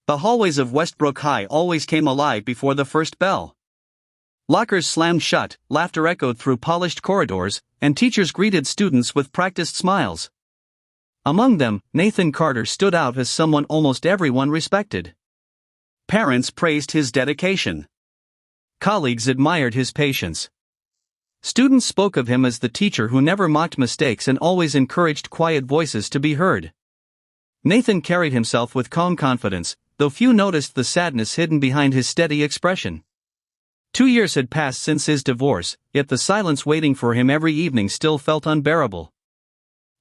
The hallways of Westbrook High always came alive before the first bell. Lockers slammed shut, laughter echoed through polished corridors, and teachers greeted students with practiced smiles. Among them, Nathan Carter stood out as someone almost everyone respected. Parents praised his dedication. Colleagues admired his patience. Students spoke of him as the teacher who never mocked mistakes and always encouraged quiet voices to be heard. Nathan carried himself with calm confidence, though few noticed the sadness hidden behind his steady expression. 2 years had passed since his divorce, yet the silence waiting for him every evening still felt unbearable.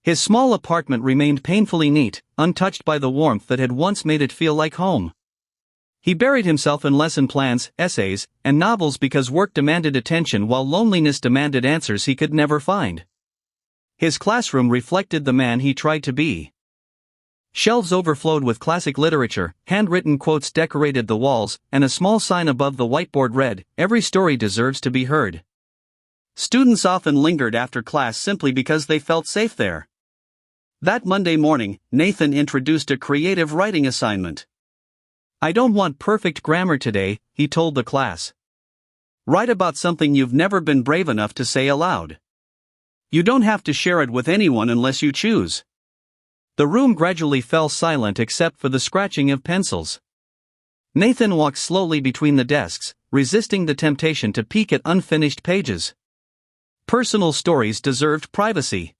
His small apartment remained painfully neat, untouched by the warmth that had once made it feel like home. He buried himself in lesson plans, essays, and novels because work demanded attention while loneliness demanded answers he could never find. His classroom reflected the man he tried to be. Shelves overflowed with classic literature, handwritten quotes decorated the walls, and a small sign above the whiteboard read, "Every story deserves to be heard." Students often lingered after class simply because they felt safe there. That Monday morning, Nathan introduced a creative writing assignment. "I don't want perfect grammar today," he told the class. "Write about something you've never been brave enough to say aloud. You don't have to share it with anyone unless you choose." The room gradually fell silent except for the scratching of pencils. Nathan walked slowly between the desks, resisting the temptation to peek at unfinished pages. Personal stories deserved privacy.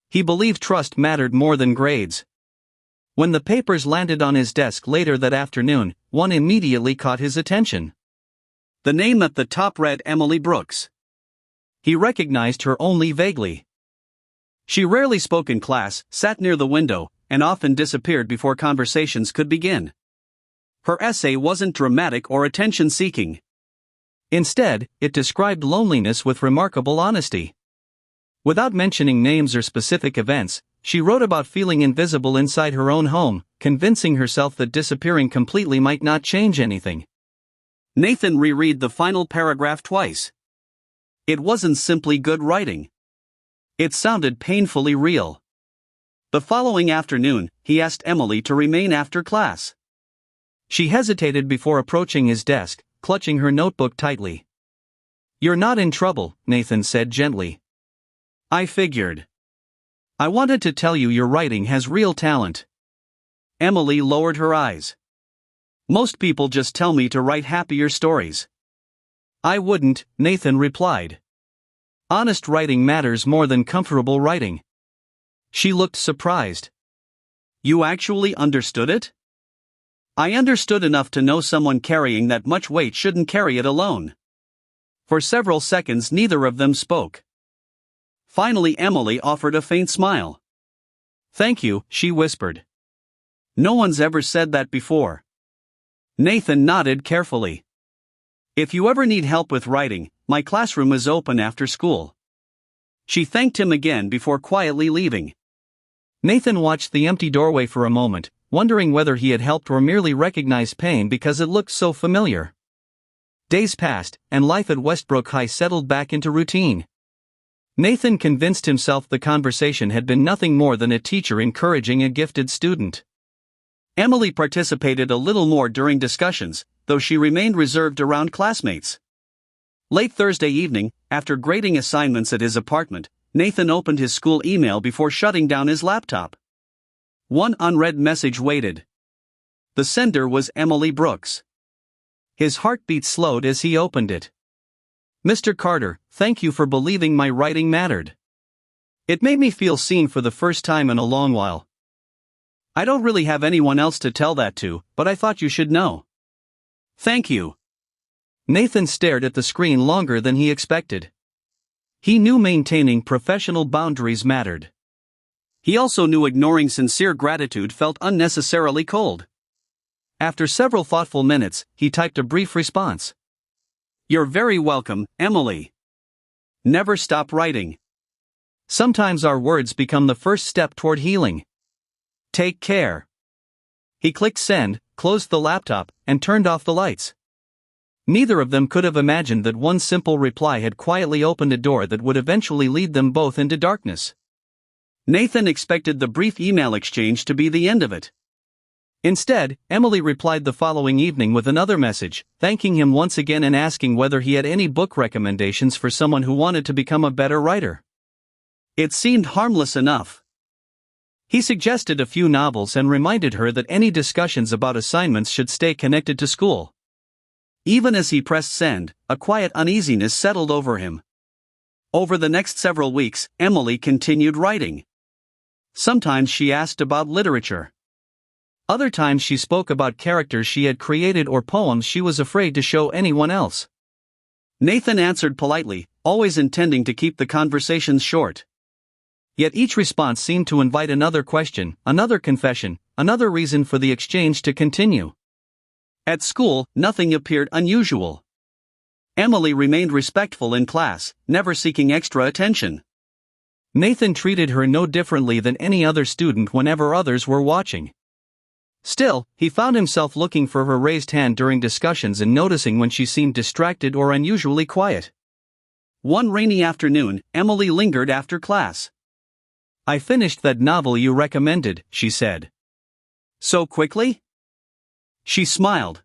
He believed trust mattered more than grades. When the papers landed on his desk later that afternoon, one immediately caught his attention. The name at the top read Emily Brooks. He recognized her only vaguely. She rarely spoke in class, sat near the window, and often disappeared before conversations could begin. Her essay wasn't dramatic or attention-seeking. Instead, it described loneliness with remarkable honesty. Without mentioning names or specific events, she wrote about feeling invisible inside her own home, convincing herself that disappearing completely might not change anything. Nathan reread the final paragraph twice. It wasn't simply good writing. It sounded painfully real. The following afternoon, he asked Emily to remain after class. She hesitated before approaching his desk, clutching her notebook tightly. "You're not in trouble," Nathan said gently. "I figured. I wanted to tell you your writing has real talent." Emily lowered her eyes. "Most people just tell me to write happier stories." "I wouldn't," Nathan replied. "Honest writing matters more than comfortable writing." She looked surprised. "You actually understood it?" "I understood enough to know someone carrying that much weight shouldn't carry it alone." For several seconds neither of them spoke. Finally Emily offered a faint smile. "Thank you," she whispered. "No one's ever said that before." Nathan nodded carefully. "If you ever need help with writing, my classroom is open after school." She thanked him again before quietly leaving. Nathan watched the empty doorway for a moment, wondering whether he had helped or merely recognized pain because it looked so familiar. Days passed, and life at Westbrook High settled back into routine. Nathan convinced himself the conversation had been nothing more than a teacher encouraging a gifted student. Emily participated a little more during discussions, though she remained reserved around classmates. Late Thursday evening, after grading assignments at his apartment, Nathan opened his school email before shutting down his laptop. One unread message waited. The sender was Emily Brooks. His heartbeat slowed as he opened it. "Mr. Carter, thank you for believing my writing mattered. It made me feel seen for the first time in a long while. I don't really have anyone else to tell that to, but I thought you should know. Thank you." Nathan stared at the screen longer than he expected. He knew maintaining professional boundaries mattered. He also knew ignoring sincere gratitude felt unnecessarily cold. After several thoughtful minutes, he typed a brief response. "You're very welcome, Emily. Never stop writing. Sometimes our words become the first step toward healing. Take care." He clicked send, closed the laptop, and turned off the lights. Neither of them could have imagined that one simple reply had quietly opened a door that would eventually lead them both into darkness. Nathan expected the brief email exchange to be the end of it. Instead, Emily replied the following evening with another message, thanking him once again and asking whether he had any book recommendations for someone who wanted to become a better writer. It seemed harmless enough. He suggested a few novels and reminded her that any discussions about assignments should stay connected to school. Even as he pressed send, a quiet uneasiness settled over him. Over the next several weeks, Emily continued writing. Sometimes she asked about literature. Other times she spoke about characters she had created or poems she was afraid to show anyone else. Nathan answered politely, always intending to keep the conversations short. Yet each response seemed to invite another question, another confession, another reason for the exchange to continue. At school, nothing appeared unusual. Emily remained respectful in class, never seeking extra attention. Nathan treated her no differently than any other student whenever others were watching. Still, he found himself looking for her raised hand during discussions and noticing when she seemed distracted or unusually quiet. One rainy afternoon, Emily lingered after class. "I finished that novel you recommended," she said. "So quickly?" She smiled.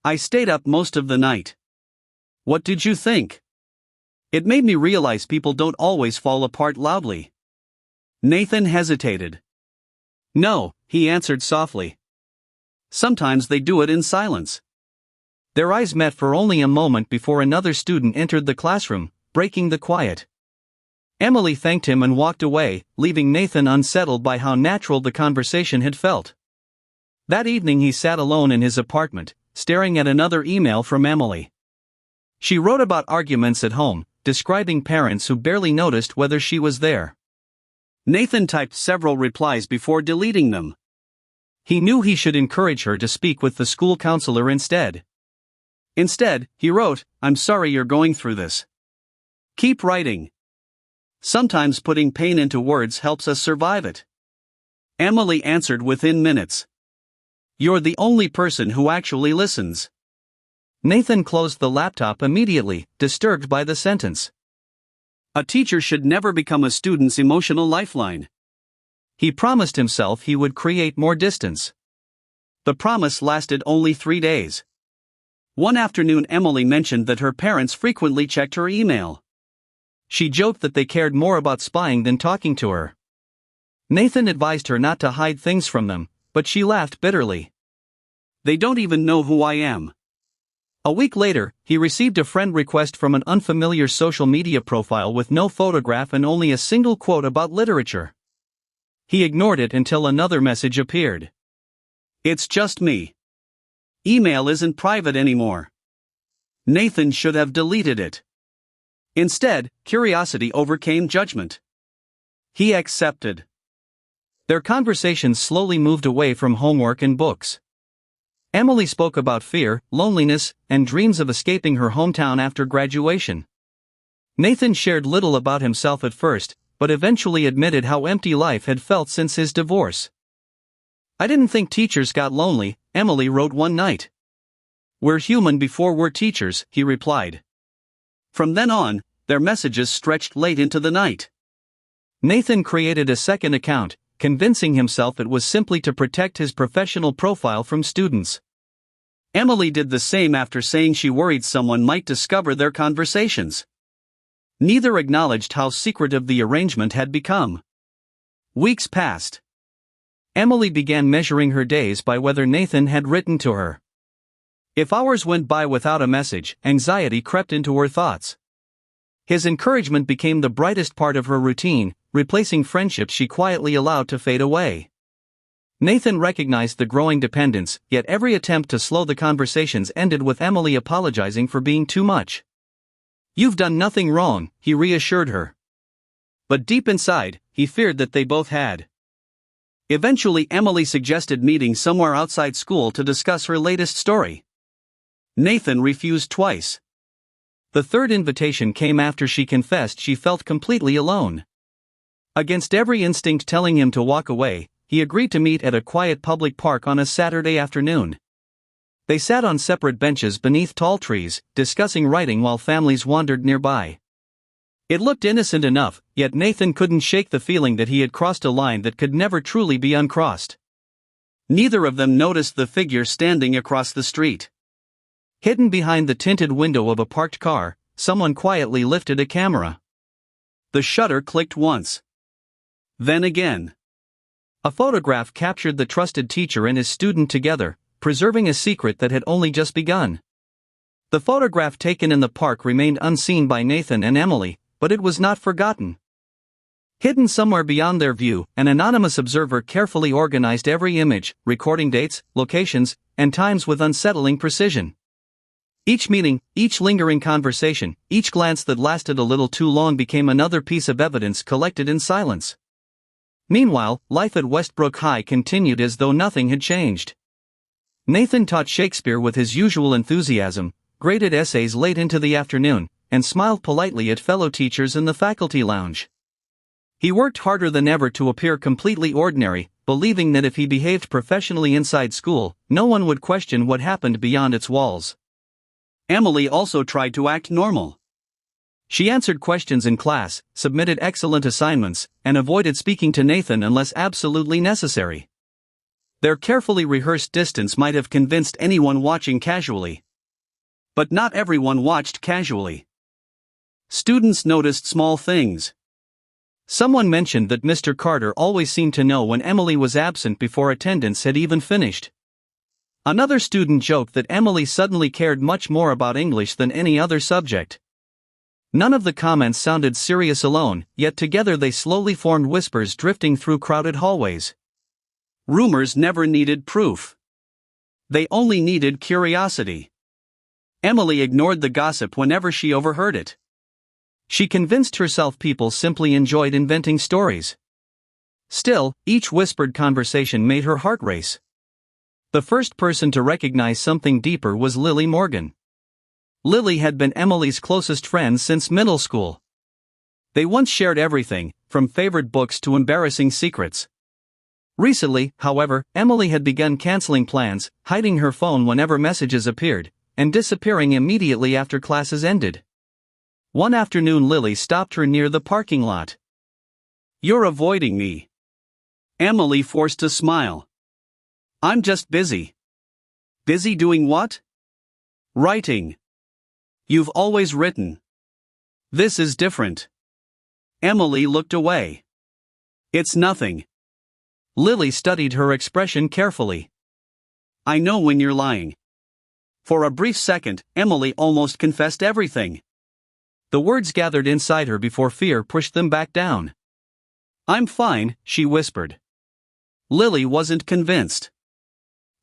"I stayed up most of the night." "What did you think?" "It made me realize people don't always fall apart loudly." Nathan hesitated. "No," he answered softly. "Sometimes they do it in silence." Their eyes met for only a moment before another student entered the classroom, breaking the quiet. Emily thanked him and walked away, leaving Nathan unsettled by how natural the conversation had felt. That evening he sat alone in his apartment, staring at another email from Emily. She wrote about arguments at home, describing parents who barely noticed whether she was there. Nathan typed several replies before deleting them. He knew he should encourage her to speak with the school counselor instead. Instead, he wrote, "I'm sorry you're going through this. Keep writing. Sometimes putting pain into words helps us survive it." Emily answered within minutes. "You're the only person who actually listens." Nathan closed the laptop immediately, disturbed by the sentence. A teacher should never become a student's emotional lifeline. He promised himself he would create more distance. The promise lasted only 3 days. One afternoon, Emily mentioned that her parents frequently checked her email. She joked that they cared more about spying than talking to her. Nathan advised her not to hide things from them, but she laughed bitterly. "They don't even know who I am." A week later, he received a friend request from an unfamiliar social media profile with no photograph and only a single quote about literature. He ignored it until another message appeared. "It's just me. Email isn't private anymore." Nathan should have deleted it. Instead, curiosity overcame judgment. He accepted. Their conversations slowly moved away from homework and books. Emily spoke about fear, loneliness, and dreams of escaping her hometown after graduation. Nathan shared little about himself at first, but eventually admitted how empty life had felt since his divorce. "I didn't think teachers got lonely," Emily wrote one night. "We're human before we're teachers," he replied. From then on, their messages stretched late into the night. Nathan created a second account, convincing himself it was simply to protect his professional profile from students. Emily did the same after saying she worried someone might discover their conversations. Neither acknowledged how secretive the arrangement had become. Weeks passed. Emily began measuring her days by whether Nathan had written to her. If hours went by without a message, anxiety crept into her thoughts. His encouragement became the brightest part of her routine, replacing friendships she quietly allowed to fade away. Nathan recognized the growing dependence, yet every attempt to slow the conversations ended with Emily apologizing for being too much. "You've done nothing wrong," he reassured her. But deep inside, he feared that they both had. Eventually, Emily suggested meeting somewhere outside school to discuss her latest story. Nathan refused twice. The third invitation came after she confessed she felt completely alone. Against every instinct telling him to walk away, he agreed to meet at a quiet public park on a Saturday afternoon. They sat on separate benches beneath tall trees, discussing writing while families wandered nearby. It looked innocent enough, yet Nathan couldn't shake the feeling that he had crossed a line that could never truly be uncrossed. Neither of them noticed the figure standing across the street. Hidden behind the tinted window of a parked car, someone quietly lifted a camera. The shutter clicked once. Then again. A photograph captured the trusted teacher and his student together, preserving a secret that had only just begun. The photograph taken in the park remained unseen by Nathan and Emily, but it was not forgotten. Hidden somewhere beyond their view, an anonymous observer carefully organized every image, recording dates, locations, and times with unsettling precision. Each meeting, each lingering conversation, each glance that lasted a little too long became another piece of evidence collected in silence. Meanwhile, life at Westbrook High continued as though nothing had changed. Nathan taught Shakespeare with his usual enthusiasm, graded essays late into the afternoon, and smiled politely at fellow teachers in the faculty lounge. He worked harder than ever to appear completely ordinary, believing that if he behaved professionally inside school, no one would question what happened beyond its walls. Emily also tried to act normal. She answered questions in class, submitted excellent assignments, and avoided speaking to Nathan unless absolutely necessary. Their carefully rehearsed distance might have convinced anyone watching casually. But not everyone watched casually. Students noticed small things. Someone mentioned that Mr. Carter always seemed to know when Emily was absent before attendance had even finished. Another student joked that Emily suddenly cared much more about English than any other subject. None of the comments sounded serious alone, yet together they slowly formed whispers drifting through crowded hallways. Rumors never needed proof. They only needed curiosity. Emily ignored the gossip whenever she overheard it. She convinced herself people simply enjoyed inventing stories. Still, each whispered conversation made her heart race. The first person to recognize something deeper was Lily Morgan. Lily had been Emily's closest friend since middle school. They once shared everything, from favorite books to embarrassing secrets. Recently, however, Emily had begun canceling plans, hiding her phone whenever messages appeared, and disappearing immediately after classes ended. One afternoon Lily stopped her near the parking lot. "You're avoiding me." Emily forced a smile. "I'm just busy." "Busy doing what?" "Writing." "You've always written." "This is different." Emily looked away. "It's nothing." Lily studied her expression carefully. "I know when you're lying." For a brief second, Emily almost confessed everything. The words gathered inside her before fear pushed them back down. "I'm fine," she whispered. Lily wasn't convinced.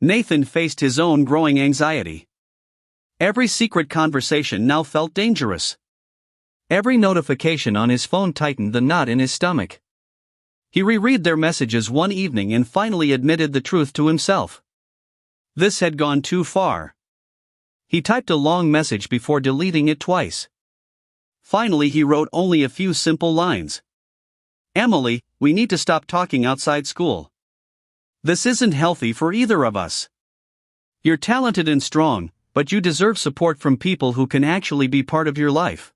Nathan faced his own growing anxiety. Every secret conversation now felt dangerous. Every notification on his phone tightened the knot in his stomach. He reread their messages one evening and finally admitted the truth to himself. This had gone too far. He typed a long message before deleting it twice. Finally he wrote only a few simple lines. "Emily, we need to stop talking outside school. This isn't healthy for either of us. You're talented and strong, but you deserve support from people who can actually be part of your life.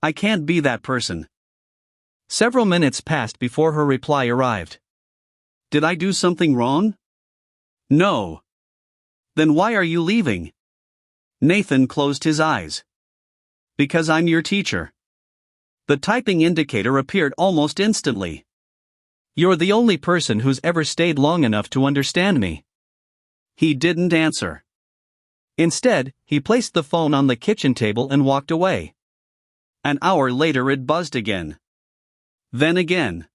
I can't be that person." Several minutes passed before her reply arrived. "Did I do something wrong?" "No." "Then why are you leaving?" Nathan closed his eyes. "Because I'm your teacher." The typing indicator appeared almost instantly. "You're the only person who's ever stayed long enough to understand me." He didn't answer. Instead, he placed the phone on the kitchen table and walked away. An hour later it buzzed again. Then again.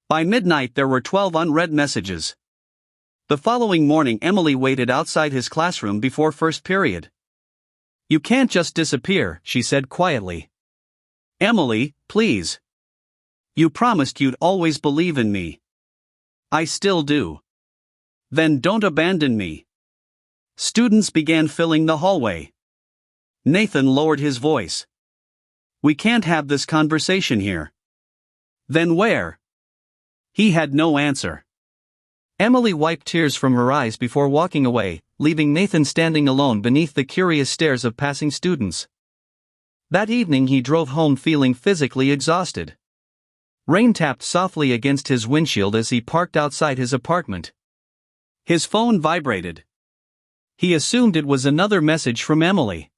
By midnight there were 12 unread messages. The following morning Emily waited outside his classroom before first period. "You can't just disappear," she said quietly. "Emily, please. You promised you'd always believe in me." "I still do." "Then don't abandon me." Students began filling the hallway. Nathan lowered his voice. "We can't have this conversation here." "Then where?" He had no answer. Emily wiped tears from her eyes before walking away, leaving Nathan standing alone beneath the curious stares of passing students. That evening he drove home feeling physically exhausted. Rain tapped softly against his windshield as he parked outside his apartment. His phone vibrated. He assumed it was another message from Emily.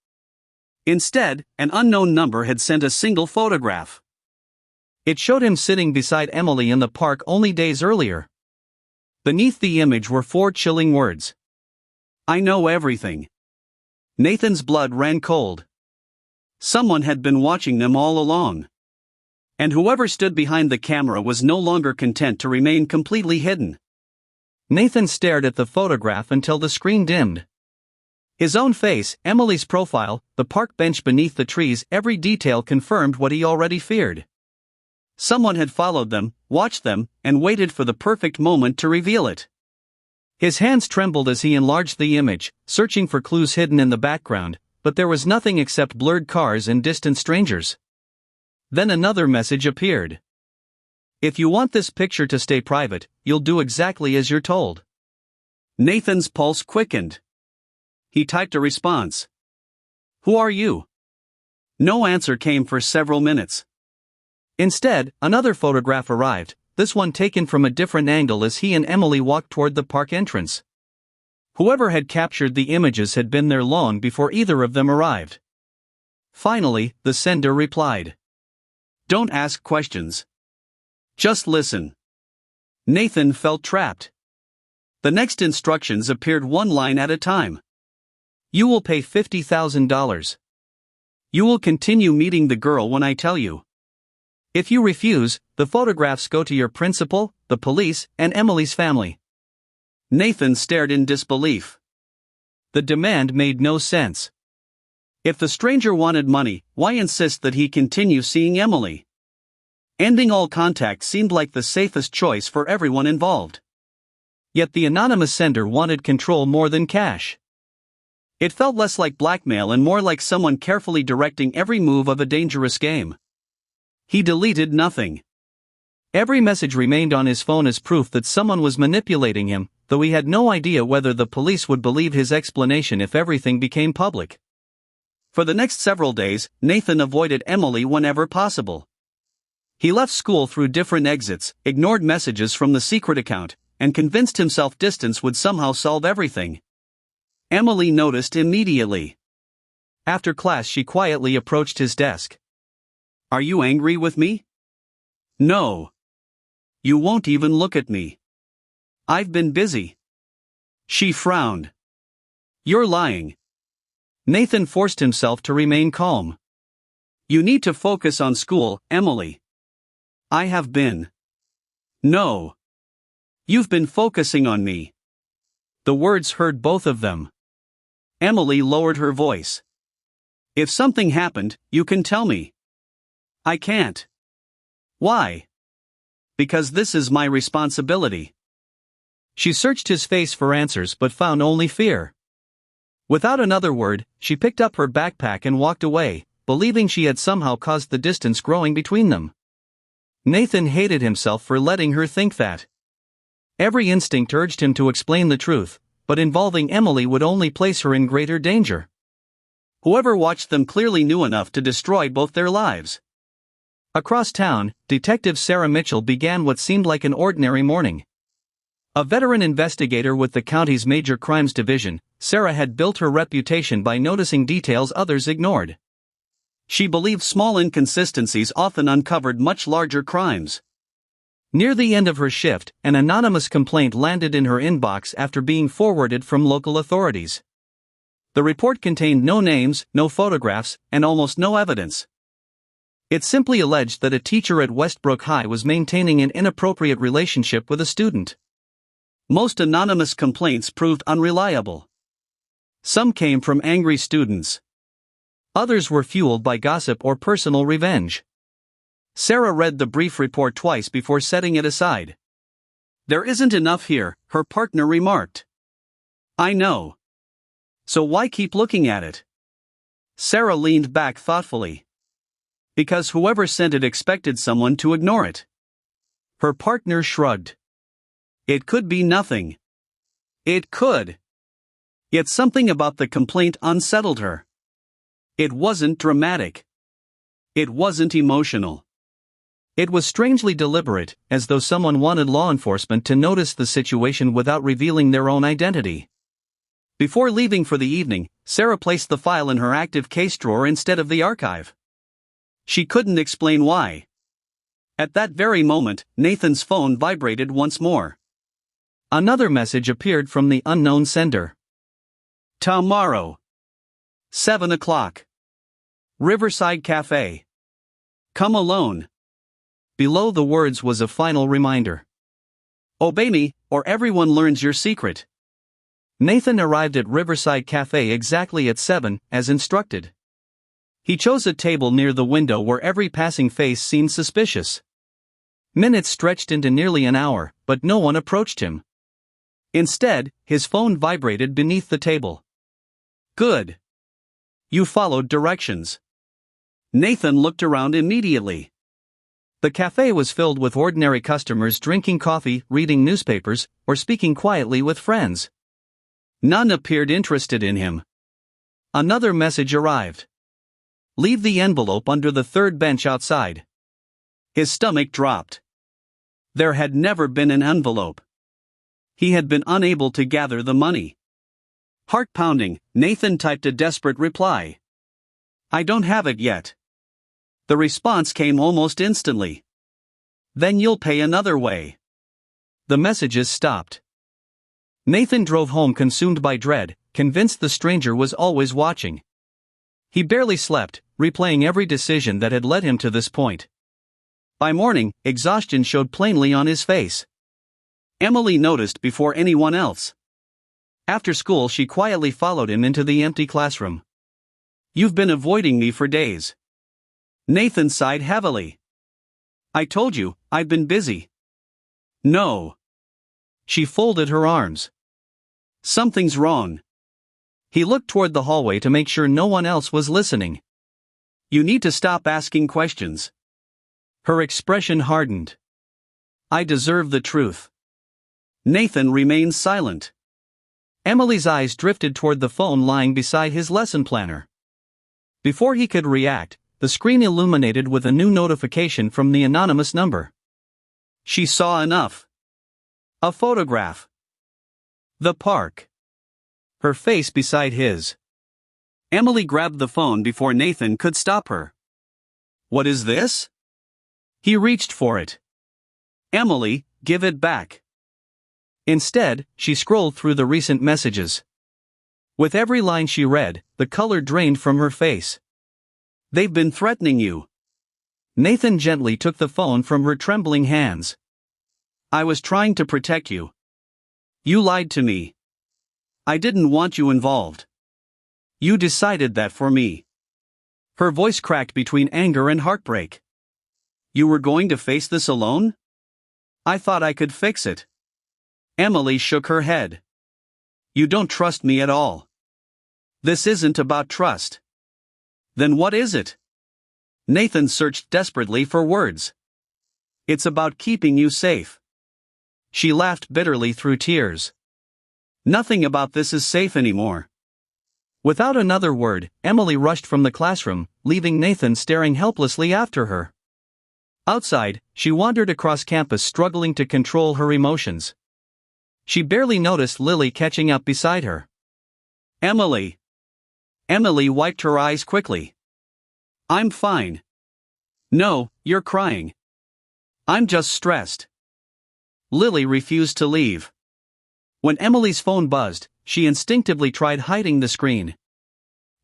Instead, an unknown number had sent a single photograph. It showed him sitting beside Emily in the park only days earlier. Beneath the image were 4 chilling words. "I know everything." Nathan's blood ran cold. Someone had been watching them all along. And whoever stood behind the camera was no longer content to remain completely hidden. Nathan stared at the photograph until the screen dimmed. His own face, Emily's profile, the park bench beneath the trees, every detail confirmed what he already feared. Someone had followed them, watched them, and waited for the perfect moment to reveal it. His hands trembled as he enlarged the image, searching for clues hidden in the background, but there was nothing except blurred cars and distant strangers. Then another message appeared. "If you want this picture to stay private, you'll do exactly as you're told." Nathan's pulse quickened. He typed a response. "Who are you?" No answer came for several minutes. Instead, another photograph arrived, this one taken from a different angle as he and Emily walked toward the park entrance. Whoever had captured the images had been there long before either of them arrived. Finally, the sender replied. "Don't ask questions. Just listen." Nathan felt trapped. The next instructions appeared one line at a time. "You will pay $50,000. You will continue meeting the girl when I tell you. If you refuse, the photographs go to your principal, the police, and Emily's family." Nathan stared in disbelief. The demand made no sense. If the stranger wanted money, why insist that he continue seeing Emily? Ending all contact seemed like the safest choice for everyone involved. Yet the anonymous sender wanted control more than cash. It felt less like blackmail and more like someone carefully directing every move of a dangerous game. He deleted nothing. Every message remained on his phone as proof that someone was manipulating him, though he had no idea whether the police would believe his explanation if everything became public. For the next several days, Nathan avoided Emily whenever possible. He left school through different exits, ignored messages from the secret account, and convinced himself distance would somehow solve everything. Emily noticed immediately. After class, she quietly approached his desk. "Are you angry with me?" "No. You won't even look at me." "I've been busy." She frowned. "You're lying." Nathan forced himself to remain calm. "You need to focus on school, Emily." "I have been." "No. You've been focusing on me." The words hurt both of them. Emily lowered her voice. "If something happened, you can tell me." "I can't." "Why?" "Because this is my responsibility." She searched his face for answers but found only fear. Without another word, she picked up her backpack and walked away, believing she had somehow caused the distance growing between them. Nathan hated himself for letting her think that. Every instinct urged him to explain the truth, but involving Emily would only place her in greater danger. Whoever watched them clearly knew enough to destroy both their lives. Across town, Detective Sarah Mitchell began what seemed like an ordinary morning. A veteran investigator with the county's major crimes division, Sarah had built her reputation by noticing details others ignored. She believed small inconsistencies often uncovered much larger crimes. Near the end of her shift, an anonymous complaint landed in her inbox after being forwarded from local authorities. The report contained no names, no photographs, and almost no evidence. It simply alleged that a teacher at Westbrook High was maintaining an inappropriate relationship with a student. Most anonymous complaints proved unreliable. Some came from angry students. Others were fueled by gossip or personal revenge. Sarah read the brief report twice before setting it aside. "There isn't enough here," her partner remarked. "I know. So why keep looking at it?" Sarah leaned back thoughtfully. "Because whoever sent it expected someone to ignore it." Her partner shrugged. "It could be nothing." It could. Yet something about the complaint unsettled her. It wasn't dramatic. It wasn't emotional. It was strangely deliberate, as though someone wanted law enforcement to notice the situation without revealing their own identity. Before leaving for the evening, Sarah placed the file in her active case drawer instead of the archive. She couldn't explain why. At that very moment, Nathan's phone vibrated once more. Another message appeared from the unknown sender. Tomorrow. 7 o'clock. Riverside Cafe. Come alone. Below the words was a final reminder. Obey me, or everyone learns your secret. Nathan arrived at Riverside Cafe exactly at 7, as instructed. He chose a table near the window where every passing face seemed suspicious. Minutes stretched into nearly an hour, but no one approached him. Instead, his phone vibrated beneath the table. Good. You followed directions. Nathan looked around immediately. The cafe was filled with ordinary customers drinking coffee, reading newspapers, or speaking quietly with friends. None appeared interested in him. Another message arrived. Leave the envelope under the third bench outside. His stomach dropped. There had never been an envelope. He had been unable to gather the money. Heart pounding, Nathan typed a desperate reply. I don't have it yet. The response came almost instantly. Then you'll pay another way. The messages stopped. Nathan drove home consumed by dread, convinced the stranger was always watching. He barely slept, replaying every decision that had led him to this point. By morning, exhaustion showed plainly on his face. Emily noticed before anyone else. After school, she quietly followed him into the empty classroom. You've been avoiding me for days. Nathan sighed heavily. I told you, I've been busy. No. She folded her arms. Something's wrong. He looked toward the hallway to make sure no one else was listening. You need to stop asking questions. Her expression hardened. I deserve the truth. Nathan remained silent. Emily's eyes drifted toward the phone lying beside his lesson planner. Before he could react, the screen illuminated with a new notification from the anonymous number. She saw enough. A photograph. The park. Her face beside his. Emily grabbed the phone before Nathan could stop her. What is this? He reached for it. Emily, give it back. Instead, she scrolled through the recent messages. With every line she read, the color drained from her face. They've been threatening you. Nathan gently took the phone from her trembling hands. I was trying to protect you. You lied to me. I didn't want you involved. You decided that for me. Her voice cracked between anger and heartbreak. You were going to face this alone? I thought I could fix it. Emily shook her head. You don't trust me at all. This isn't about trust. Then what is it? Nathan searched desperately for words. It's about keeping you safe. She laughed bitterly through tears. Nothing about this is safe anymore. Without another word, Emily rushed from the classroom, leaving Nathan staring helplessly after her. Outside, she wandered across campus struggling to control her emotions. She barely noticed Lily catching up beside her. Emily. Emily wiped her eyes quickly. I'm fine. No, you're crying. I'm just stressed. Lily refused to leave. When Emily's phone buzzed, she instinctively tried hiding the screen.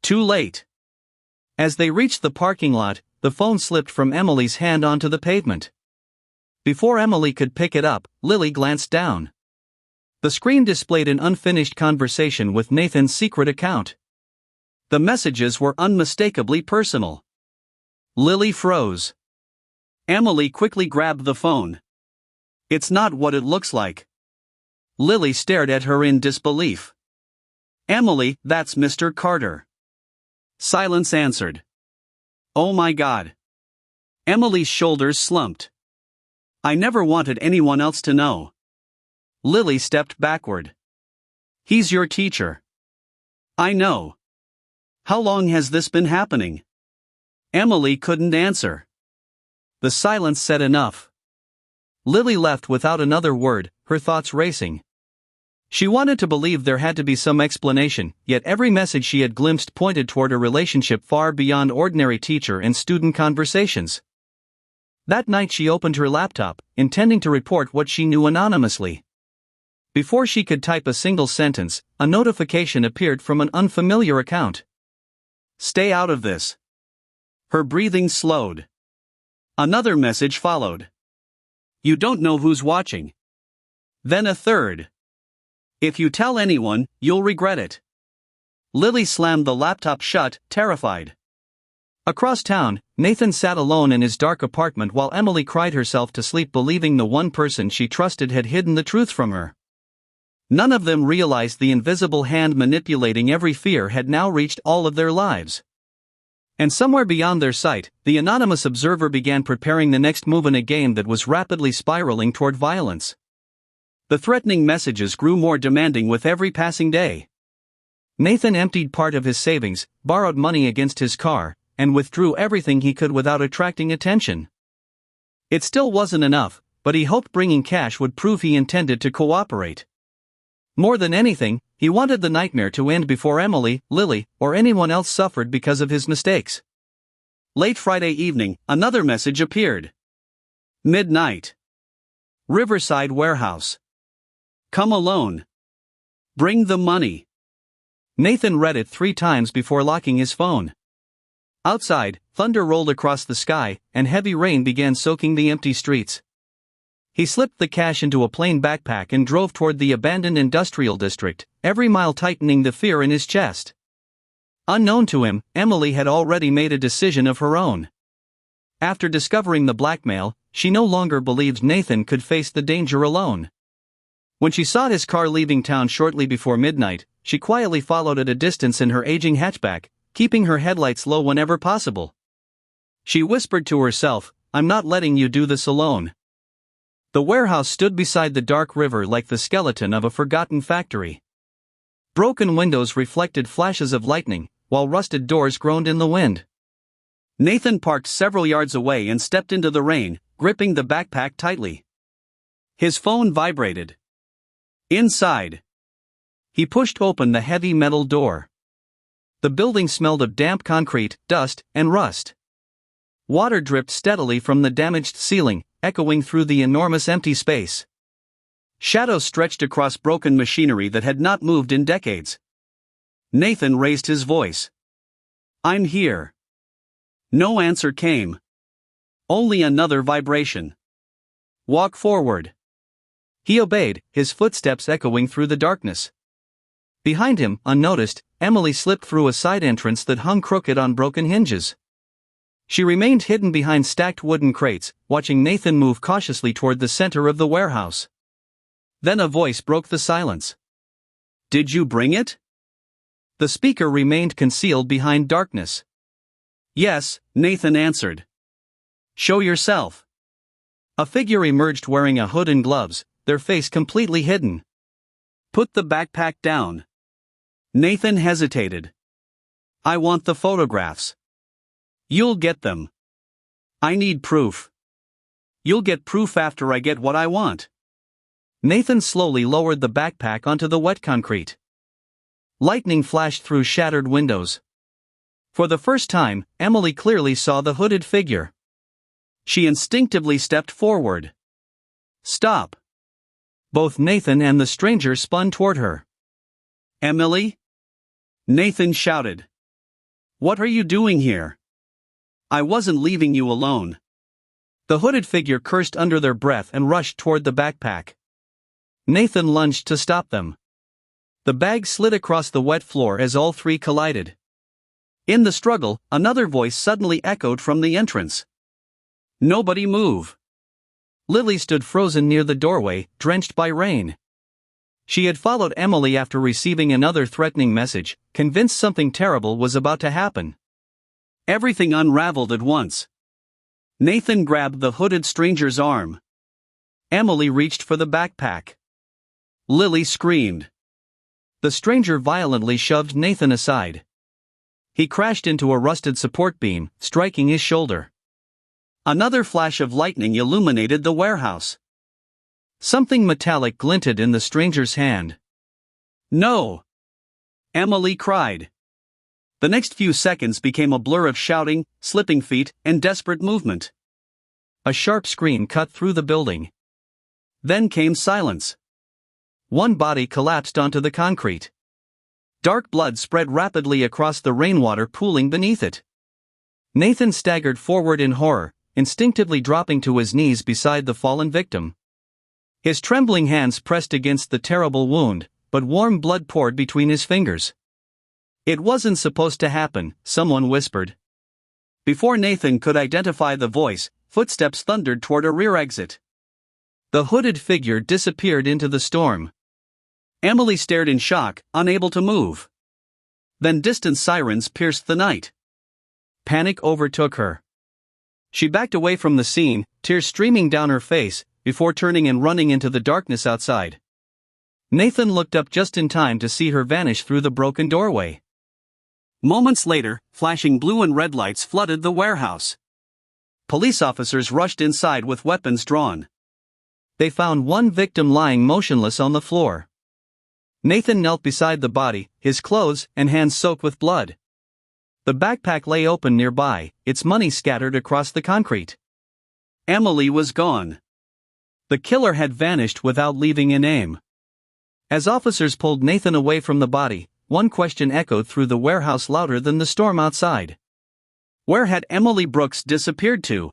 Too late. As they reached the parking lot, the phone slipped from Emily's hand onto the pavement. Before Emily could pick it up, Lily glanced down. The screen displayed an unfinished conversation with Nathan's secret account. The messages were unmistakably personal. Lily froze. Emily quickly grabbed the phone. It's not what it looks like. Lily stared at her in disbelief. Emily, that's Mr. Carter. Silence answered. Oh my God. Emily's shoulders slumped. I never wanted anyone else to know. Lily stepped backward. He's your teacher. I know. How long has this been happening? Emily couldn't answer. The silence said enough. Lily left without another word, her thoughts racing. She wanted to believe there had to be some explanation, yet every message she had glimpsed pointed toward a relationship far beyond ordinary teacher and student conversations. That night she opened her laptop, intending to report what she knew anonymously. Before she could type a single sentence, a notification appeared from an unfamiliar account. "Stay out of this." Her breathing slowed. Another message followed. "You don't know who's watching." Then a third. "If you tell anyone, you'll regret it." Lily slammed the laptop shut, terrified. Across town, Nathan sat alone in his dark apartment while Emily cried herself to sleep believing the one person she trusted had hidden the truth from her. None of them realized the invisible hand manipulating every fear had now reached all of their lives. And somewhere beyond their sight, the anonymous observer began preparing the next move in a game that was rapidly spiraling toward violence. The threatening messages grew more demanding with every passing day. Nathan emptied part of his savings, borrowed money against his car, and withdrew everything he could without attracting attention. It still wasn't enough, but he hoped bringing cash would prove he intended to cooperate. More than anything, he wanted the nightmare to end before Emily, Lily, or anyone else suffered because of his mistakes. Late Friday evening, another message appeared. Midnight. Riverside Warehouse. Come alone. Bring the money. Nathan read it 3 times before locking his phone. Outside, thunder rolled across the sky, and heavy rain began soaking the empty streets. He slipped the cash into a plain backpack and drove toward the abandoned industrial district, every mile tightening the fear in his chest. Unknown to him, Emily had already made a decision of her own. After discovering the blackmail, she no longer believed Nathan could face the danger alone. When she saw his car leaving town shortly before midnight, she quietly followed at a distance in her aging hatchback, keeping her headlights low whenever possible. She whispered to herself, "I'm not letting you do this alone." The warehouse stood beside the dark river like the skeleton of a forgotten factory. Broken windows reflected flashes of lightning, while rusted doors groaned in the wind. Nathan parked several yards away and stepped into the rain, gripping the backpack tightly. His phone vibrated. Inside. He pushed open the heavy metal door. The building smelled of damp concrete, dust, and rust. Water dripped steadily from the damaged ceiling, echoing through the enormous empty space. Shadows stretched across broken machinery that had not moved in decades. Nathan raised his voice. "I'm here." No answer came. Only another vibration. "Walk forward." He obeyed, his footsteps echoing through the darkness. Behind him, unnoticed, Emily slipped through a side entrance that hung crooked on broken hinges. She remained hidden behind stacked wooden crates, watching Nathan move cautiously toward the center of the warehouse. Then a voice broke the silence. "Did you bring it?" The speaker remained concealed behind darkness. "Yes," Nathan answered. "Show yourself." A figure emerged wearing a hood and gloves, their face completely hidden. "Put the backpack down." Nathan hesitated. "I want the photographs." "You'll get them." "I need proof." "You'll get proof after I get what I want." Nathan slowly lowered the backpack onto the wet concrete. Lightning flashed through shattered windows. For the first time, Emily clearly saw the hooded figure. She instinctively stepped forward. "Stop." Both Nathan and the stranger spun toward her. "Emily?" Nathan shouted. "What are you doing here? I wasn't leaving you alone." The hooded figure cursed under their breath and rushed toward the backpack. Nathan lunged to stop them. The bag slid across the wet floor as all 3 collided. In the struggle, another voice suddenly echoed from the entrance. "Nobody move." Lily stood frozen near the doorway, drenched by rain. She had followed Emily after receiving another threatening message, convinced something terrible was about to happen. Everything unraveled at once. Nathan grabbed the hooded stranger's arm. Emily reached for the backpack. Lily screamed. The stranger violently shoved Nathan aside. He crashed into a rusted support beam, striking his shoulder. Another flash of lightning illuminated the warehouse. Something metallic glinted in the stranger's hand. "No!" Emily cried. The next few seconds became a blur of shouting, slipping feet, and desperate movement. A sharp scream cut through the building. Then came silence. One body collapsed onto the concrete. Dark blood spread rapidly across the rainwater pooling beneath it. Nathan staggered forward in horror, instinctively dropping to his knees beside the fallen victim. His trembling hands pressed against the terrible wound, but warm blood poured between his fingers. "It wasn't supposed to happen," someone whispered. Before Nathan could identify the voice, footsteps thundered toward a rear exit. The hooded figure disappeared into the storm. Emily stared in shock, unable to move. Then distant sirens pierced the night. Panic overtook her. She backed away from the scene, tears streaming down her face, before turning and running into the darkness outside. Nathan looked up just in time to see her vanish through the broken doorway. Moments later, flashing blue and red lights flooded the warehouse. Police officers rushed inside with weapons drawn. They found one victim lying motionless on the floor. Nathan knelt beside the body, his clothes and hands soaked with blood. The backpack lay open nearby, its money scattered across the concrete. Emily was gone. The killer had vanished without leaving a name. As officers pulled Nathan away from the body, one question echoed through the warehouse louder than the storm outside. Where had Emily Brooks disappeared to?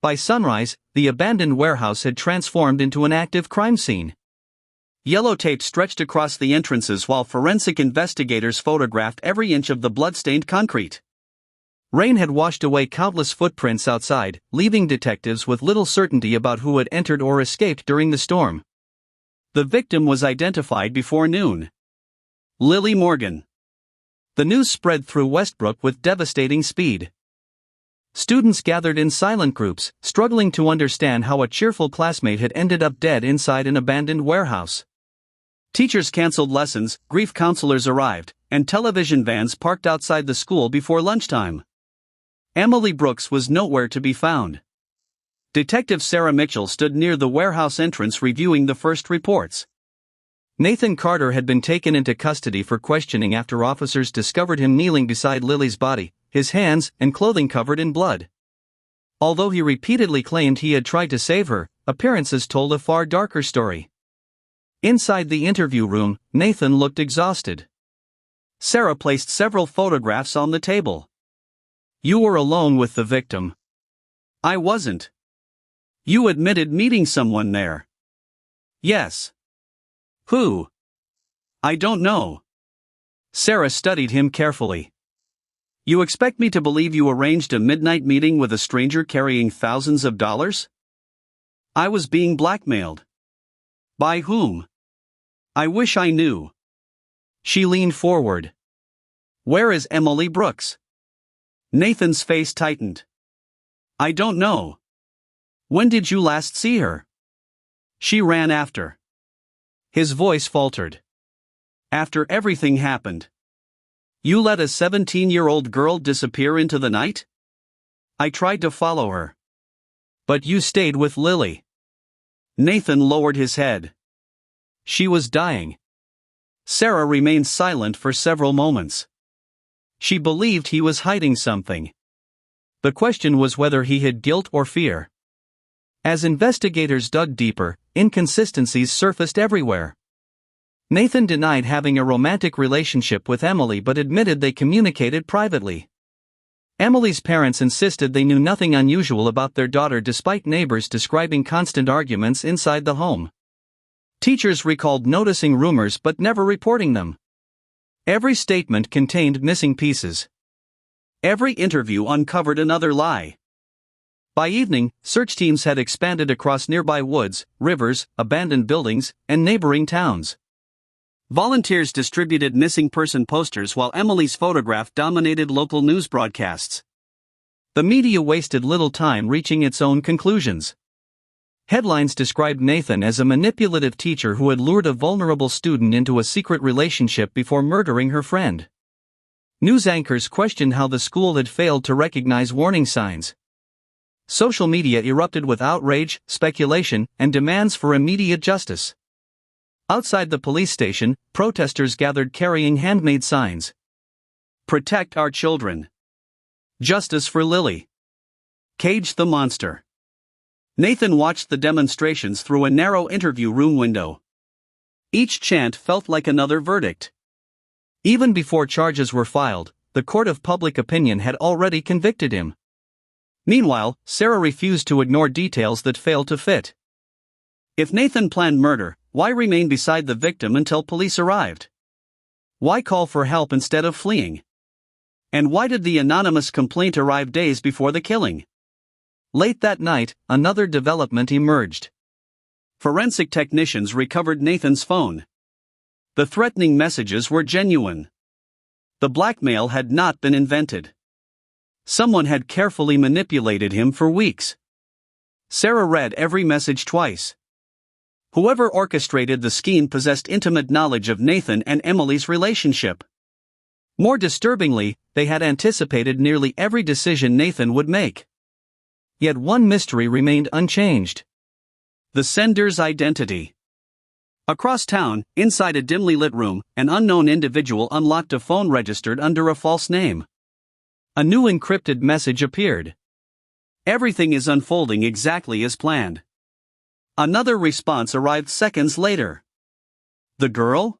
By sunrise, the abandoned warehouse had transformed into an active crime scene. Yellow tape stretched across the entrances while forensic investigators photographed every inch of the blood-stained concrete. Rain had washed away countless footprints outside, leaving detectives with little certainty about who had entered or escaped during the storm. The victim was identified before noon. Lily Morgan. The news spread through Westbrook with devastating speed. Students gathered in silent groups, struggling to understand how a cheerful classmate had ended up dead inside an abandoned warehouse. Teachers canceled lessons, grief counselors arrived, and television vans parked outside the school before lunchtime. Emily Brooks was nowhere to be found. Detective Sarah Mitchell stood near the warehouse entrance reviewing the first reports. Nathan Carter had been taken into custody for questioning after officers discovered him kneeling beside Lily's body, his hands and clothing covered in blood. Although he repeatedly claimed he had tried to save her, appearances told a far darker story. Inside the interview room, Nathan looked exhausted. Sarah placed several photographs on the table. "You were alone with the victim." "I wasn't." "You admitted meeting someone there." "Yes." "Who?" "I don't know." Sarah studied him carefully. "You expect me to believe you arranged a midnight meeting with a stranger carrying thousands of dollars?" "I was being blackmailed." "By whom?" "I wish I knew." She leaned forward. "Where is Emily Brooks?" Nathan's face tightened. "I don't know." "When did you last see her?" "She ran after." His voice faltered. "After everything happened. You let a 17-year-old girl disappear into the night?" "I tried to follow her." "But you stayed with Lily." Nathan lowered his head. "She was dying." Sarah remained silent for several moments. She believed he was hiding something. The question was whether he hid guilt or fear. As investigators dug deeper, inconsistencies surfaced everywhere. Nathan denied having a romantic relationship with Emily but admitted they communicated privately. Emily's parents insisted they knew nothing unusual about their daughter despite neighbors describing constant arguments inside the home. Teachers recalled noticing rumors but never reporting them. Every statement contained missing pieces. Every interview uncovered another lie. By evening, search teams had expanded across nearby woods, rivers, abandoned buildings, and neighboring towns. Volunteers distributed missing person posters while Emily's photograph dominated local news broadcasts. The media wasted little time reaching its own conclusions. Headlines described Nathan as a manipulative teacher who had lured a vulnerable student into a secret relationship before murdering her friend. News anchors questioned how the school had failed to recognize warning signs. Social media erupted with outrage, speculation, and demands for immediate justice. Outside the police station, protesters gathered carrying handmade signs. "Protect our children. Justice for Lily. Cage the monster." Nathan watched the demonstrations through a narrow interview room window. Each chant felt like another verdict. Even before charges were filed, the court of public opinion had already convicted him. Meanwhile, Sarah refused to ignore details that failed to fit. If Nathan planned murder, why remain beside the victim until police arrived? Why call for help instead of fleeing? And why did the anonymous complaint arrive days before the killing? Late that night, another development emerged. Forensic technicians recovered Nathan's phone. The threatening messages were genuine. The blackmail had not been invented. Someone had carefully manipulated him for weeks. Sarah read every message twice. Whoever orchestrated the scheme possessed intimate knowledge of Nathan and Emily's relationship. More disturbingly, they had anticipated nearly every decision Nathan would make. Yet one mystery remained unchanged: the sender's identity. Across town, inside a dimly lit room, an unknown individual unlocked a phone registered under a false name. A new encrypted message appeared. "Everything is unfolding exactly as planned." Another response arrived seconds later. "The girl?"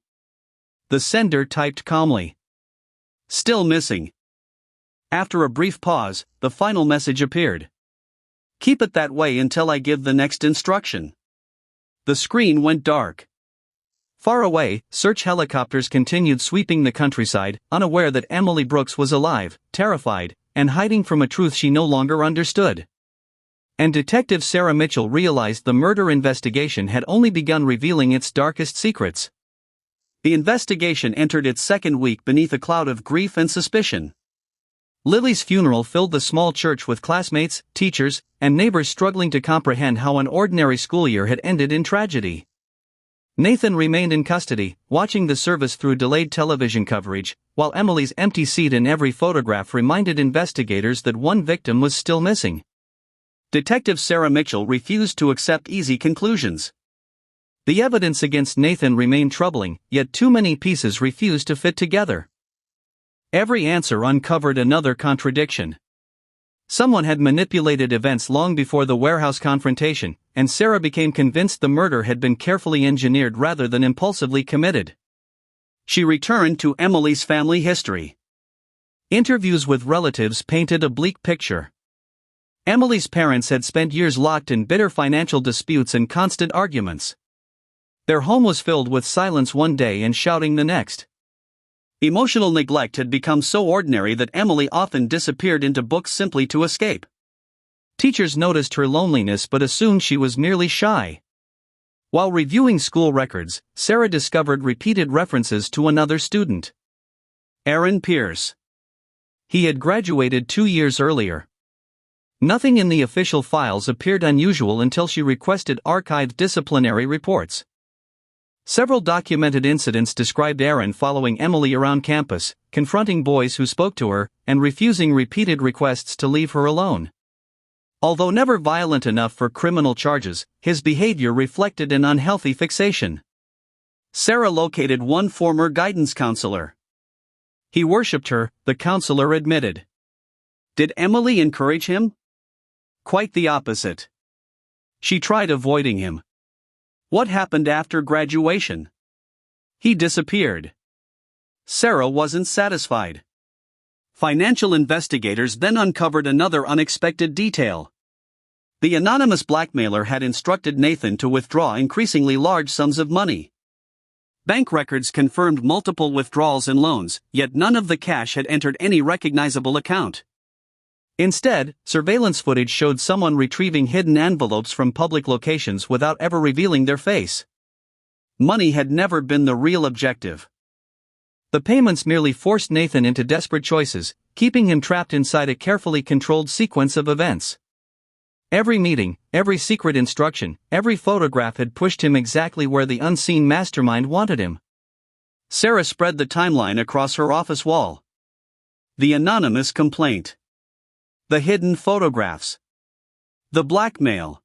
The sender typed calmly. "Still missing." After a brief pause, the final message appeared. "Keep it that way until I give the next instruction." The screen went dark. Far away, search helicopters continued sweeping the countryside, unaware that Emily Brooks was alive, terrified, and hiding from a truth she no longer understood. And Detective Sarah Mitchell realized the murder investigation had only begun revealing its darkest secrets. The investigation entered its second week beneath a cloud of grief and suspicion. Lily's funeral filled the small church with classmates, teachers, and neighbors struggling to comprehend how an ordinary school year had ended in tragedy. Nathan remained in custody, watching the service through delayed television coverage, while Emily's empty seat in every photograph reminded investigators that one victim was still missing. Detective Sarah Mitchell refused to accept easy conclusions. The evidence against Nathan remained troubling, yet too many pieces refused to fit together. Every answer uncovered another contradiction. Someone had manipulated events long before the warehouse confrontation, and Sarah became convinced the murder had been carefully engineered rather than impulsively committed. She returned to Emily's family history. Interviews with relatives painted a bleak picture. Emily's parents had spent years locked in bitter financial disputes and constant arguments. Their home was filled with silence one day and shouting the next. Emotional neglect had become so ordinary that Emily often disappeared into books simply to escape. Teachers noticed her loneliness but assumed she was merely shy. While reviewing school records, Sarah discovered repeated references to another student. Aaron Pierce. He had graduated 2 years earlier. Nothing in the official files appeared unusual until she requested archived disciplinary reports. Several documented incidents described Aaron following Emily around campus, confronting boys who spoke to her, and refusing repeated requests to leave her alone. Although never violent enough for criminal charges, his behavior reflected an unhealthy fixation. Sarah located one former guidance counselor. He worshipped her, the counselor admitted. Did Emily encourage him? Quite the opposite. She tried avoiding him. What happened after graduation? He disappeared. Sarah wasn't satisfied. Financial investigators then uncovered another unexpected detail. The anonymous blackmailer had instructed Nathan to withdraw increasingly large sums of money. Bank records confirmed multiple withdrawals and loans, yet none of the cash had entered any recognizable account. Instead, surveillance footage showed someone retrieving hidden envelopes from public locations without ever revealing their face. Money had never been the real objective. The payments merely forced Nathan into desperate choices, keeping him trapped inside a carefully controlled sequence of events. Every meeting, every secret instruction, every photograph had pushed him exactly where the unseen mastermind wanted him. Sarah spread the timeline across her office wall. The anonymous complaint. The hidden photographs. The blackmail.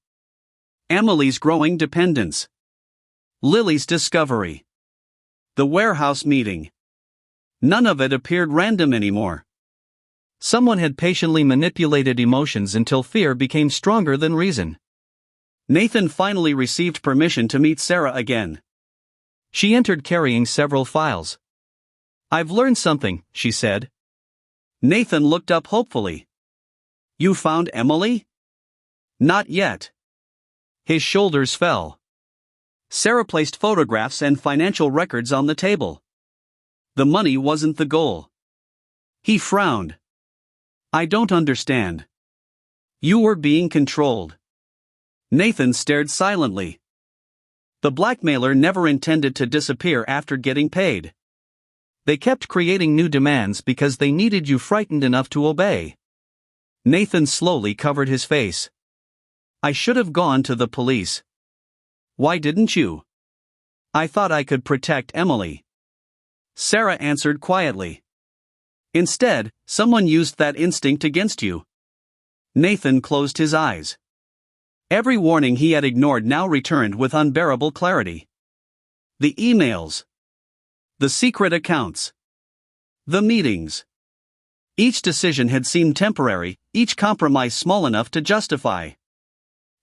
Emily's growing dependence. Lily's discovery. The warehouse meeting. None of it appeared random anymore. Someone had patiently manipulated emotions until fear became stronger than reason. Nathan finally received permission to meet Sarah again. She entered carrying several files. "I've learned something," she said. Nathan looked up hopefully. "You found Emily?" "Not yet." His shoulders fell. Sarah placed photographs and financial records on the table. The money wasn't the goal. He frowned. "I don't understand." "You were being controlled." Nathan stared silently. The blackmailer never intended to disappear after getting paid. They kept creating new demands because they needed you frightened enough to obey. Nathan slowly covered his face. "I should have gone to the police." "Why didn't you?" "I thought I could protect Emily." Sarah answered quietly. "Instead, someone used that instinct against you." Nathan closed his eyes. Every warning he had ignored now returned with unbearable clarity. The emails. The secret accounts. The meetings. Each decision had seemed temporary, each compromise small enough to justify.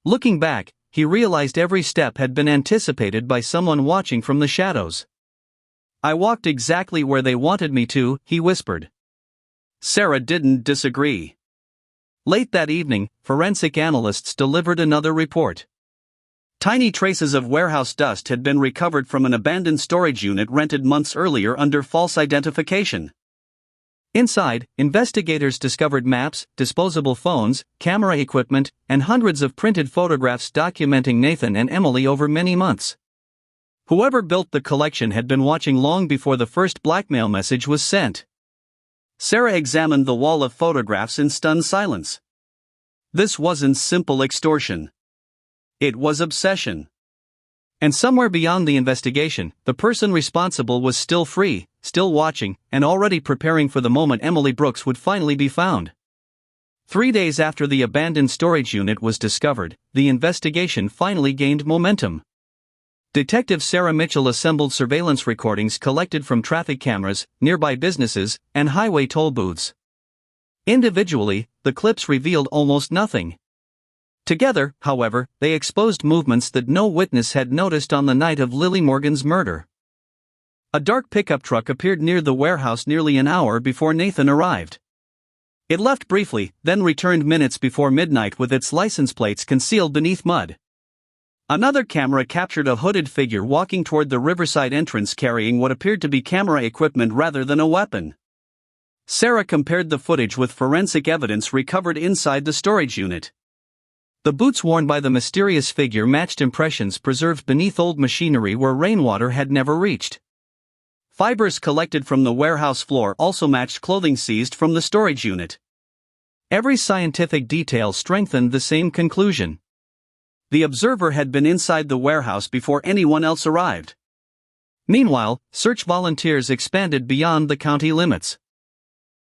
Looking back, he realized every step had been anticipated by someone watching from the shadows. "I walked exactly where they wanted me to," he whispered. Sarah didn't disagree. Late that evening, forensic analysts delivered another report. Tiny traces of warehouse dust had been recovered from an abandoned storage unit rented months earlier under false identification. Inside, investigators discovered maps, disposable phones, camera equipment, and hundreds of printed photographs documenting Nathan and Emily over many months. Whoever built the collection had been watching long before the first blackmail message was sent. Sarah examined the wall of photographs in stunned silence. This wasn't simple extortion. It was obsession. And somewhere beyond the investigation, the person responsible was still free, still watching, and already preparing for the moment Emily Brooks would finally be found. 3 days after the abandoned storage unit was discovered, the investigation finally gained momentum. Detective Sarah Mitchell assembled surveillance recordings collected from traffic cameras, nearby businesses, and highway toll booths. Individually, the clips revealed almost nothing. Together, however, they exposed movements that no witness had noticed on the night of Lily Morgan's murder. A dark pickup truck appeared near the warehouse nearly an hour before Nathan arrived. It left briefly, then returned minutes before midnight with its license plates concealed beneath mud. Another camera captured a hooded figure walking toward the riverside entrance carrying what appeared to be camera equipment rather than a weapon. Sarah compared the footage with forensic evidence recovered inside the storage unit. The boots worn by the mysterious figure matched impressions preserved beneath old machinery where rainwater had never reached. Fibers collected from the warehouse floor also matched clothing seized from the storage unit. Every scientific detail strengthened the same conclusion. The observer had been inside the warehouse before anyone else arrived. Meanwhile, search volunteers expanded beyond the county limits.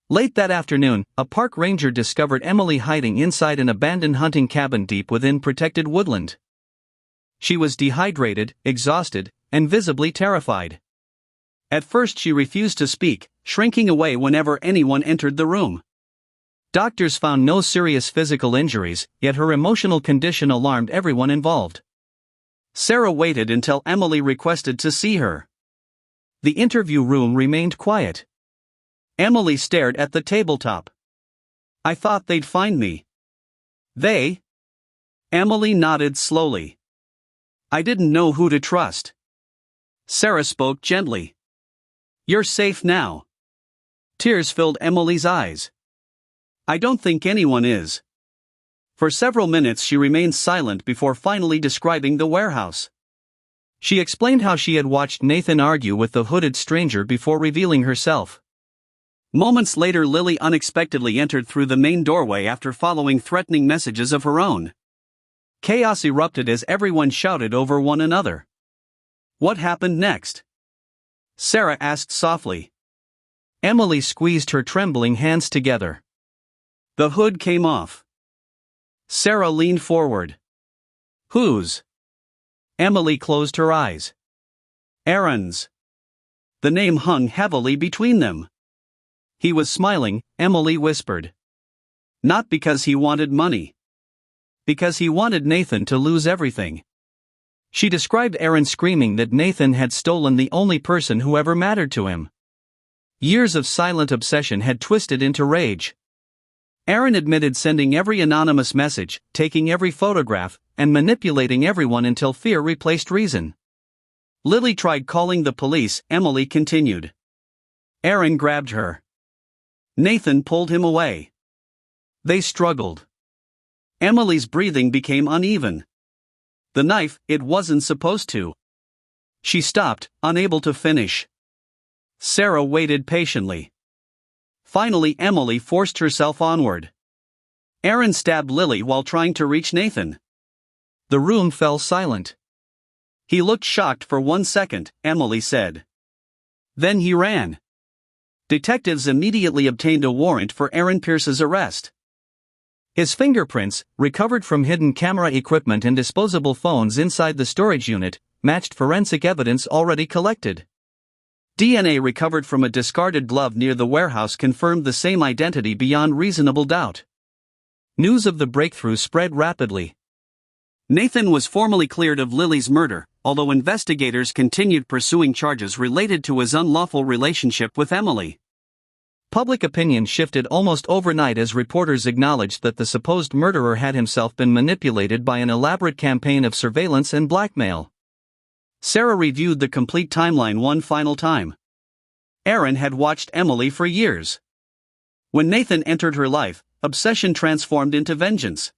Late that afternoon, a park ranger discovered Emily hiding inside an abandoned hunting cabin deep within protected woodland. She was dehydrated, exhausted, and visibly terrified. At first she refused to speak, shrinking away whenever anyone entered the room. Doctors found no serious physical injuries, yet her emotional condition alarmed everyone involved. Sarah waited until Emily requested to see her. The interview room remained quiet. Emily stared at the tabletop. "I thought they'd find me." "They?" Emily nodded slowly. "I didn't know who to trust." Sarah spoke gently. "You're safe now." Tears filled Emily's eyes. "I don't think anyone is." For several minutes she remained silent before finally describing the warehouse. She explained how she had watched Nathan argue with the hooded stranger before revealing herself. Moments later Lily unexpectedly entered through the main doorway after following threatening messages of her own. Chaos erupted as everyone shouted over one another. "What happened next?" Sarah asked softly. Emily squeezed her trembling hands together. "The hood came off." Sarah leaned forward. Whose? Emily closed her eyes. Aaron's. The name hung heavily between them. He was smiling, Emily whispered. Not because he wanted money. Because he wanted Nathan to lose everything. She described Aaron screaming that Nathan had stolen the only person who ever mattered to him. Years of silent obsession had twisted into rage. Aaron admitted sending every anonymous message, taking every photograph, and manipulating everyone until fear replaced reason. Lily tried calling the police, Emily continued. Aaron grabbed her. Nathan pulled him away. They struggled. Emily's breathing became uneven. The knife, it wasn't supposed to. She stopped, unable to finish. Sarah waited patiently. Finally, Emily forced herself onward. Aaron stabbed Lily while trying to reach Nathan. The room fell silent. He looked shocked for 1 second, Emily said. Then he ran. Detectives immediately obtained a warrant for Aaron Pierce's arrest. His fingerprints, recovered from hidden camera equipment and disposable phones inside the storage unit, matched forensic evidence already collected. DNA recovered from a discarded glove near the warehouse confirmed the same identity beyond reasonable doubt. News of the breakthrough spread rapidly. Nathan was formally cleared of Lily's murder, although investigators continued pursuing charges related to his unlawful relationship with Emily. Public opinion shifted almost overnight as reporters acknowledged that the supposed murderer had himself been manipulated by an elaborate campaign of surveillance and blackmail. Sarah reviewed the complete timeline one final time. Aaron had watched Emily for years. When Nathan entered her life, obsession transformed into vengeance.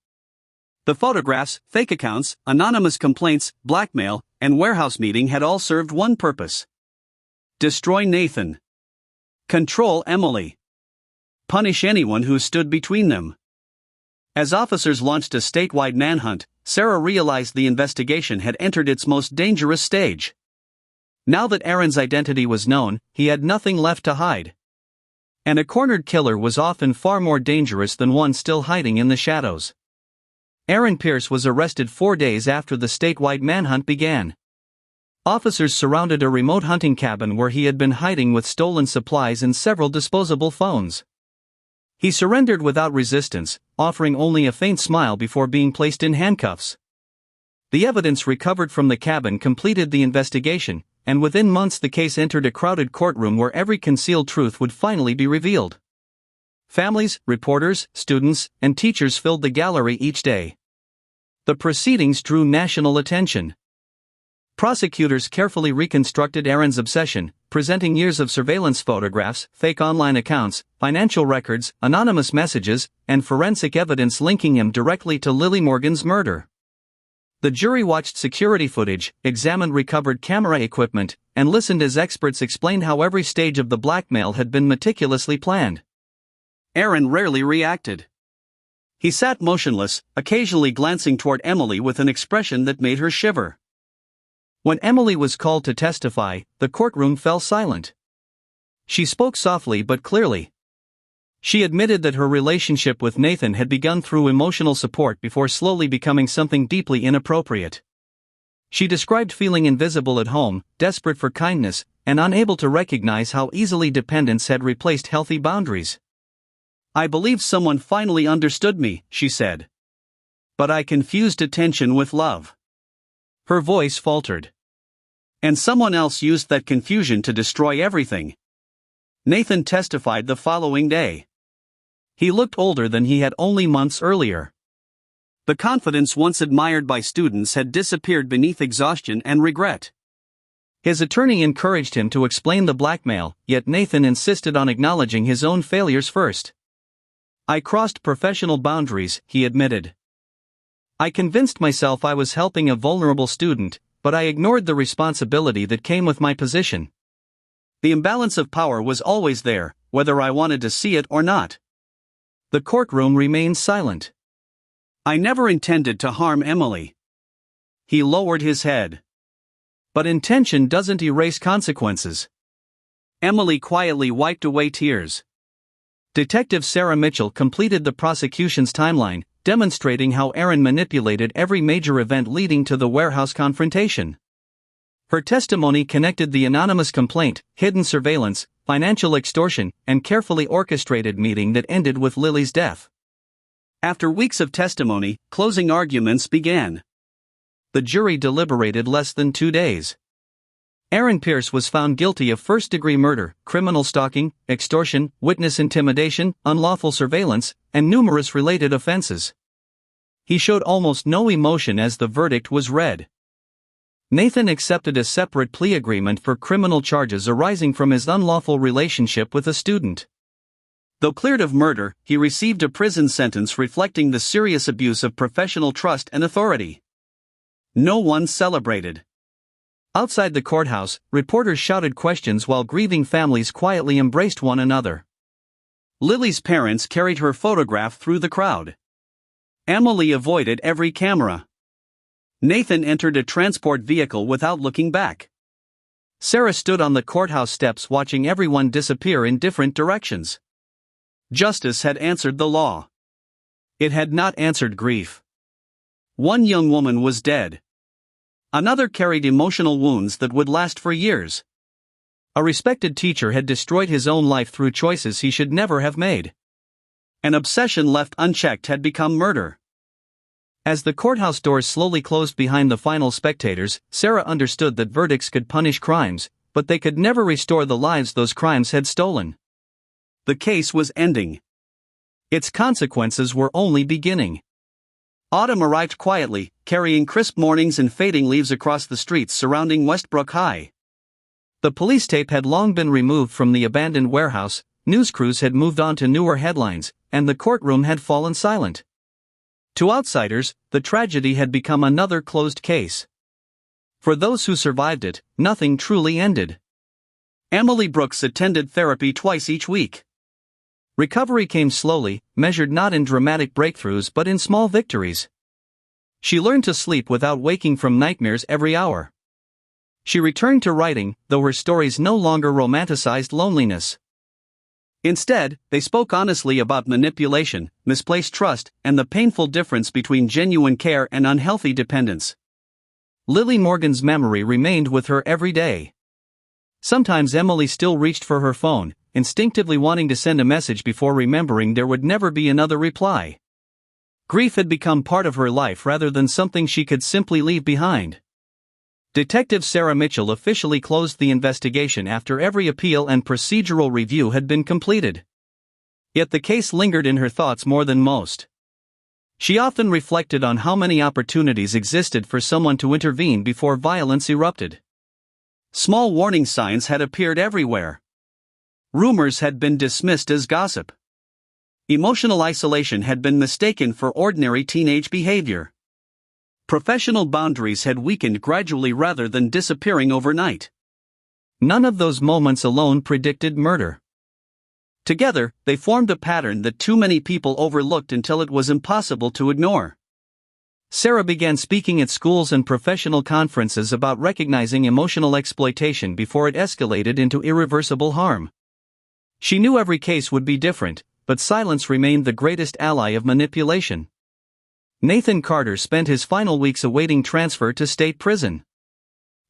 The photographs, fake accounts, anonymous complaints, blackmail, and warehouse meeting had all served one purpose. Destroy Nathan. Control Emily. Punish anyone who stood between them. As officers launched a statewide manhunt, Sarah realized the investigation had entered its most dangerous stage. Now that Aaron's identity was known, he had nothing left to hide. And a cornered killer was often far more dangerous than one still hiding in the shadows. Aaron Pierce was arrested 4 days after the statewide manhunt began. Officers surrounded a remote hunting cabin where he had been hiding with stolen supplies and several disposable phones. He surrendered without resistance, offering only a faint smile before being placed in handcuffs. The evidence recovered from the cabin completed the investigation, and within months the case entered a crowded courtroom where every concealed truth would finally be revealed. Families, reporters, students, and teachers filled the gallery each day. The proceedings drew national attention. Prosecutors carefully reconstructed Aaron's obsession, presenting years of surveillance photographs, fake online accounts, financial records, anonymous messages, and forensic evidence linking him directly to Lily Morgan's murder. The jury watched security footage, examined recovered camera equipment, and listened as experts explained how every stage of the blackmail had been meticulously planned. Aaron rarely reacted. He sat motionless, occasionally glancing toward Emily with an expression that made her shiver. When Emily was called to testify, the courtroom fell silent. She spoke softly but clearly. She admitted that her relationship with Nathan had begun through emotional support before slowly becoming something deeply inappropriate. She described feeling invisible at home, desperate for kindness, and unable to recognize how easily dependence had replaced healthy boundaries. I believe someone finally understood me, she said. But I confused attention with love. Her voice faltered. And someone else used that confusion to destroy everything. Nathan testified the following day. He looked older than he had only months earlier. The confidence once admired by students had disappeared beneath exhaustion and regret. His attorney encouraged him to explain the blackmail, yet Nathan insisted on acknowledging his own failures first. I crossed professional boundaries, he admitted. I convinced myself I was helping a vulnerable student, but I ignored the responsibility that came with my position. The imbalance of power was always there, whether I wanted to see it or not. The courtroom remained silent. I never intended to harm Emily. He lowered his head. But intention doesn't erase consequences. Emily quietly wiped away tears. Detective Sarah Mitchell completed the prosecution's timeline, demonstrating how Aaron manipulated every major event leading to the warehouse confrontation. Her testimony connected the anonymous complaint, hidden surveillance, financial extortion, and carefully orchestrated meeting that ended with Lily's death. After weeks of testimony, closing arguments began. The jury deliberated less than 2 days. Aaron Pierce was found guilty of first-degree murder, criminal stalking, extortion, witness intimidation, unlawful surveillance, and numerous related offenses. He showed almost no emotion as the verdict was read. Nathan accepted a separate plea agreement for criminal charges arising from his unlawful relationship with a student. Though cleared of murder, he received a prison sentence reflecting the serious abuse of professional trust and authority. No one celebrated. Outside the courthouse, reporters shouted questions while grieving families quietly embraced one another. Lily's parents carried her photograph through the crowd. Emily avoided every camera. Nathan entered a transport vehicle without looking back. Sarah stood on the courthouse steps watching everyone disappear in different directions. Justice had answered the law. It had not answered grief. One young woman was dead. Another carried emotional wounds that would last for years. A respected teacher had destroyed his own life through choices he should never have made. An obsession left unchecked had become murder. As the courthouse doors slowly closed behind the final spectators, Sarah understood that verdicts could punish crimes, but they could never restore the lives those crimes had stolen. The case was ending. Its consequences were only beginning. Autumn arrived quietly, carrying crisp mornings and fading leaves across the streets surrounding Westbrook High. The police tape had long been removed from the abandoned warehouse, news crews had moved on to newer headlines, and the courtroom had fallen silent. To outsiders, the tragedy had become another closed case. For those who survived it, nothing truly ended. Emily Brooks attended therapy twice each week. Recovery came slowly, measured not in dramatic breakthroughs but in small victories. She learned to sleep without waking from nightmares every hour. She returned to writing, though her stories no longer romanticized loneliness. Instead, they spoke honestly about manipulation, misplaced trust, and the painful difference between genuine care and unhealthy dependence. Lily Morgan's memory remained with her every day. Sometimes Emily still reached for her phone, instinctively wanting to send a message before remembering there would never be another reply. Grief had become part of her life rather than something she could simply leave behind. Detective Sarah Mitchell officially closed the investigation after every appeal and procedural review had been completed. Yet the case lingered in her thoughts more than most. She often reflected on how many opportunities existed for someone to intervene before violence erupted. Small warning signs had appeared everywhere. Rumors had been dismissed as gossip. Emotional isolation had been mistaken for ordinary teenage behavior. Professional boundaries had weakened gradually rather than disappearing overnight. None of those moments alone predicted murder. Together, they formed a pattern that too many people overlooked until it was impossible to ignore. Sarah began speaking at schools and professional conferences about recognizing emotional exploitation before it escalated into irreversible harm. She knew every case would be different, but silence remained the greatest ally of manipulation. Nathan Carter spent his final weeks awaiting transfer to state prison.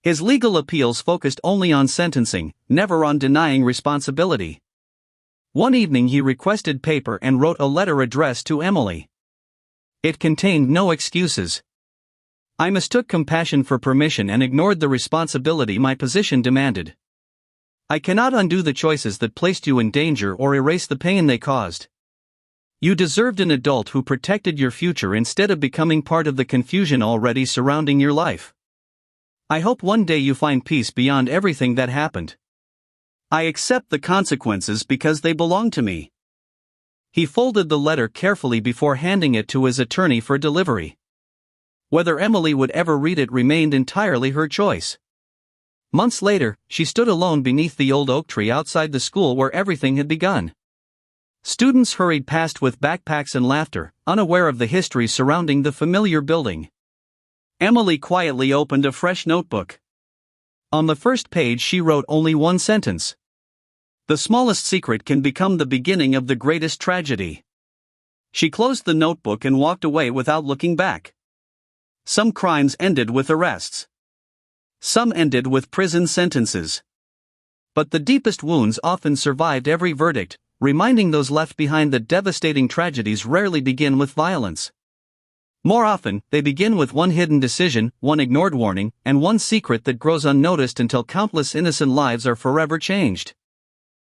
His legal appeals focused only on sentencing, never on denying responsibility. One evening he requested paper and wrote a letter addressed to Emily. It contained no excuses. I mistook compassion for permission and ignored the responsibility my position demanded. I cannot undo the choices that placed you in danger or erase the pain they caused. You deserved an adult who protected your future instead of becoming part of the confusion already surrounding your life. I hope one day you find peace beyond everything that happened. I accept the consequences because they belong to me. He folded the letter carefully before handing it to his attorney for delivery. Whether Emily would ever read it remained entirely her choice. Months later, she stood alone beneath the old oak tree outside the school where everything had begun. Students hurried past with backpacks and laughter, unaware of the history surrounding the familiar building. Emily quietly opened a fresh notebook. On the first page she wrote only one sentence. The smallest secret can become the beginning of the greatest tragedy. She closed the notebook and walked away without looking back. Some crimes ended with arrests. Some ended with prison sentences. But the deepest wounds often survived every verdict, reminding those left behind that devastating tragedies rarely begin with violence. More often, they begin with one hidden decision, one ignored warning, and one secret that grows unnoticed until countless innocent lives are forever changed.